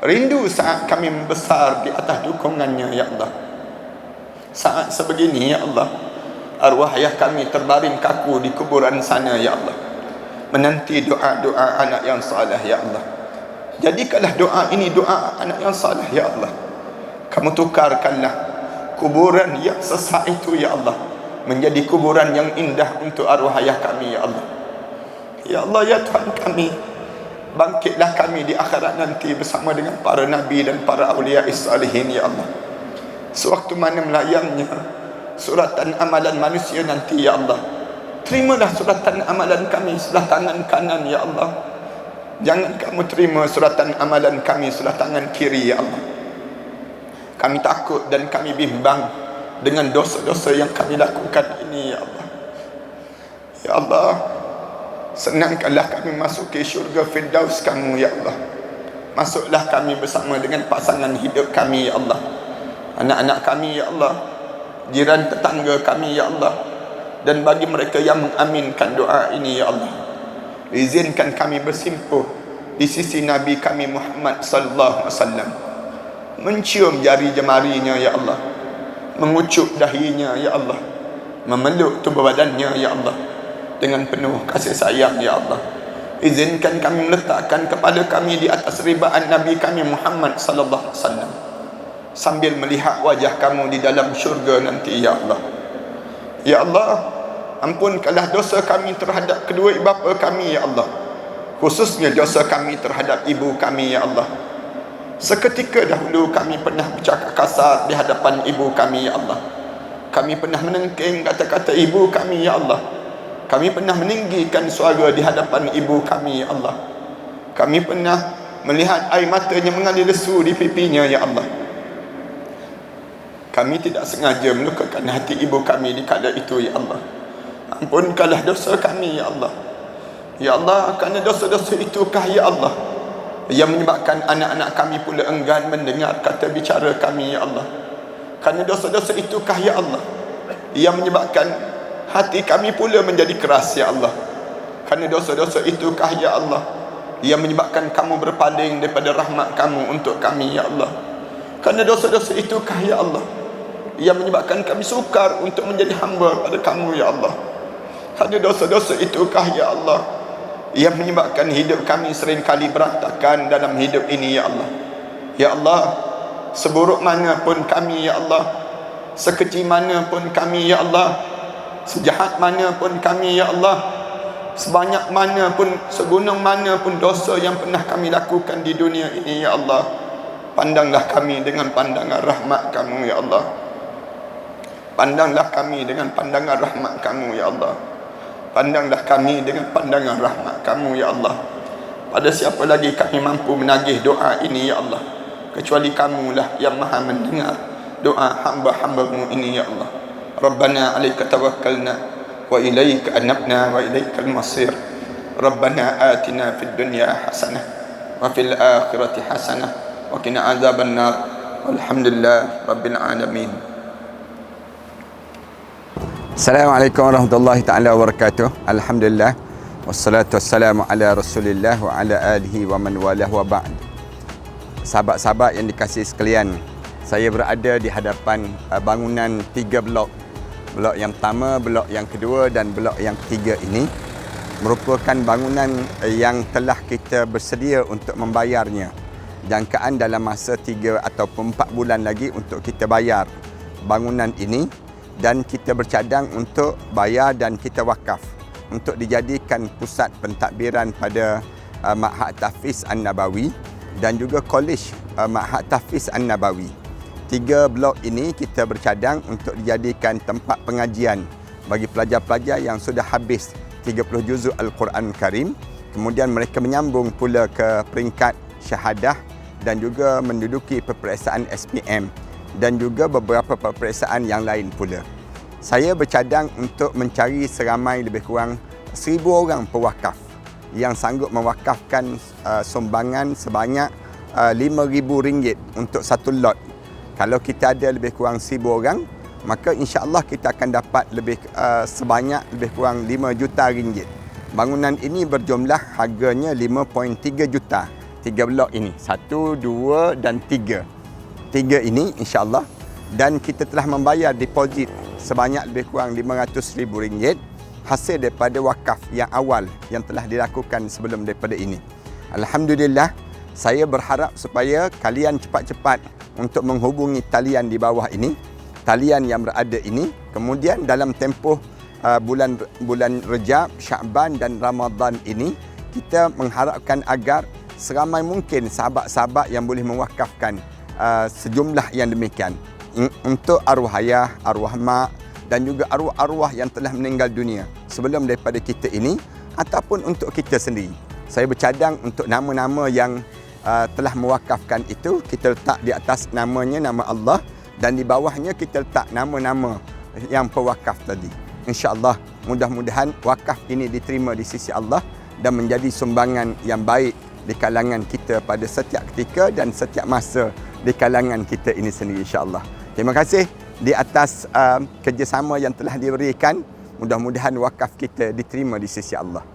Rindu saat kami membesar di atas dukungannya ya Allah. Saat sebegini ya Allah, arwah ayah kami terbaring kaku di kuburan sana ya Allah, menanti doa-doa anak yang saleh ya Allah. Jadikanlah doa ini doa anak yang saleh ya Allah. Kamu tukarkanlah kuburan yang sesak itu ya Allah menjadi kuburan yang indah untuk arwah ayah kami ya Allah. Ya Allah ya Tuhan kami, bangkitlah kami di akhirat nanti bersama dengan para nabi dan para awliya salihin ya Allah. Sewaktu mana melayangnya suratan amalan manusia nanti ya Allah, terimalah suratan amalan kami sebelah tangan kanan ya Allah. Jangan kamu terima suratan amalan kami sebelah tangan kiri ya Allah. Kami takut dan kami bimbang dengan dosa-dosa yang kami lakukan ini ya Allah. Ya Allah, senangkanlah kami masuki syurga Firdaus kamu ya Allah. Masuklah kami bersama dengan pasangan hidup kami ya Allah, anak-anak kami ya Allah, jiran tetangga kami ya Allah, dan bagi mereka yang mengaminkan doa ini ya Allah, izinkan kami bersimpuh di sisi Nabi kami Muhammad sallallahu alaihi wasallam, mencium jari jemarinya ya Allah, mengucup dahinya ya Allah, memeluk tubuh badannya ya Allah dengan penuh kasih sayang ya Allah. Izinkan kami meletakkan kepala kami di atas ribaan Nabi kami Muhammad sallallahu alaihi wasallam sambil melihat wajah kamu di dalam syurga nanti ya Allah. Ya Allah, ampunkanlah dosa kami terhadap kedua ibu bapa kami ya Allah, khususnya dosa kami terhadap ibu kami ya Allah. Seketika dahulu kami pernah bercakap kasar di hadapan ibu kami ya Allah. Kami pernah menengking kata-kata ibu kami ya Allah. Kami pernah meninggikan suara di hadapan ibu kami ya Allah. Kami pernah melihat air matanya mengalir lesu di pipinya ya Allah. Kami tidak sengaja melukakan hati ibu kami di kala itu ya Allah. Ampunkanlah dosa kami ya Allah. Ya Allah, kerana dosa-dosa itukah ya Allah yang menyebabkan anak-anak kami pula enggan mendengar kata bicara kami ya Allah. Kerana dosa-dosa itukah ya Allah yang menyebabkan hati kami pula menjadi keras ya Allah. Kerana dosa-dosa itukah ya Allah yang menyebabkan kamu berpaling daripada rahmat kamu untuk kami ya Allah. Kerana dosa-dosa itukah ya Allah yang menyebabkan kami sukar untuk menjadi hamba pada kamu ya Allah. Kerana dosa-dosa itukah ya Allah yang menyebabkan hidup kami seringkali berantakan dalam hidup ini ya Allah. Ya Allah, seburuk mana pun kami ya Allah, sekecil mana pun kami ya Allah, sejahat mana pun kami ya Allah, sebanyak mana pun, segunung mana pun dosa yang pernah kami lakukan di dunia ini ya Allah, pandanglah kami dengan pandangan rahmat kamu ya Allah. Pandanglah kami dengan pandangan rahmat kamu ya Allah. Pandanglah kami dengan pandangan rahmat kamu ya Allah. Pada siapa lagi kami mampu menagih doa ini ya Allah, kecuali kamulah yang maha mendengar doa hamba-hambamu ini ya Allah. Rabbana 'alaika tawakkalna wa ilaika anabna wa ilaikal masir. Rabbana atina fid dunya hasanah wa fil akhirati hasanah wa qina adzaban nar. Walhamdulillah rabbil alamin. Assalamualaikum warahmatullahi taala wabarakatuh. Alhamdulillah wassalatu wassalamu ala Rasulillah wa ala alihi wa man walah wa ba'd. Sahabat-sahabat yang dikasihi sekalian, saya berada di hadapan bangunan 3 blok. Blok yang pertama, blok yang kedua dan blok yang ketiga ini merupakan bangunan yang telah kita bersedia untuk membayarnya. Jangkaan dalam masa 3 ataupun 4 bulan lagi untuk kita bayar bangunan ini, dan kita bercadang untuk bayar dan kita wakaf untuk dijadikan pusat pentadbiran pada Ma'had Tahfiz An-Nabawi dan juga Kolej Ma'had Tahfiz An-Nabawi. 3 blok ini kita bercadang untuk dijadikan tempat pengajian bagi pelajar-pelajar yang sudah habis 30 juzuk Al-Quran Karim. Kemudian mereka menyambung pula ke peringkat syahadah dan juga menduduki peperiksaan SPM dan juga beberapa peperiksaan yang lain pula. Saya bercadang untuk mencari seramai lebih kurang 1,000 orang pewakaf yang sanggup mewakafkan sumbangan sebanyak RM5,000 untuk satu lot. Kalau kita ada lebih kurang 1,000 orang, maka insya-Allah kita akan dapat sebanyak lebih kurang RM5 juta. Bangunan ini berjumlah harganya 5.3 juta. 3 blok ini, 1, 2 dan 3. 3 ini insya-Allah, dan kita telah membayar deposit sebanyak lebih kurang RM500,000 hasil daripada wakaf yang awal yang telah dilakukan sebelum daripada ini. Alhamdulillah, saya berharap supaya kalian cepat-cepat untuk menghubungi talian di bawah ini, talian yang berada ini. Kemudian dalam tempoh bulan Rejab, Sya'ban dan Ramadan ini, kita mengharapkan agar seramai mungkin sahabat-sahabat yang boleh mewakafkan sejumlah yang demikian untuk arwah ayah, arwah mak dan juga arwah-arwah yang telah meninggal dunia sebelum daripada kita ini, ataupun untuk kita sendiri. Saya bercadang untuk nama-nama yang telah mewakafkan itu, kita letak di atas namanya nama Allah, dan di bawahnya kita letak nama-nama yang pewakaf tadi. InsyaAllah, mudah-mudahan wakaf ini diterima di sisi Allah dan menjadi sumbangan yang baik di kalangan kita pada setiap ketika dan setiap masa di kalangan kita ini sendiri, insyaAllah. Terima kasih di atas kerjasama yang telah diberikan. Mudah-mudahan wakaf kita diterima di sisi Allah.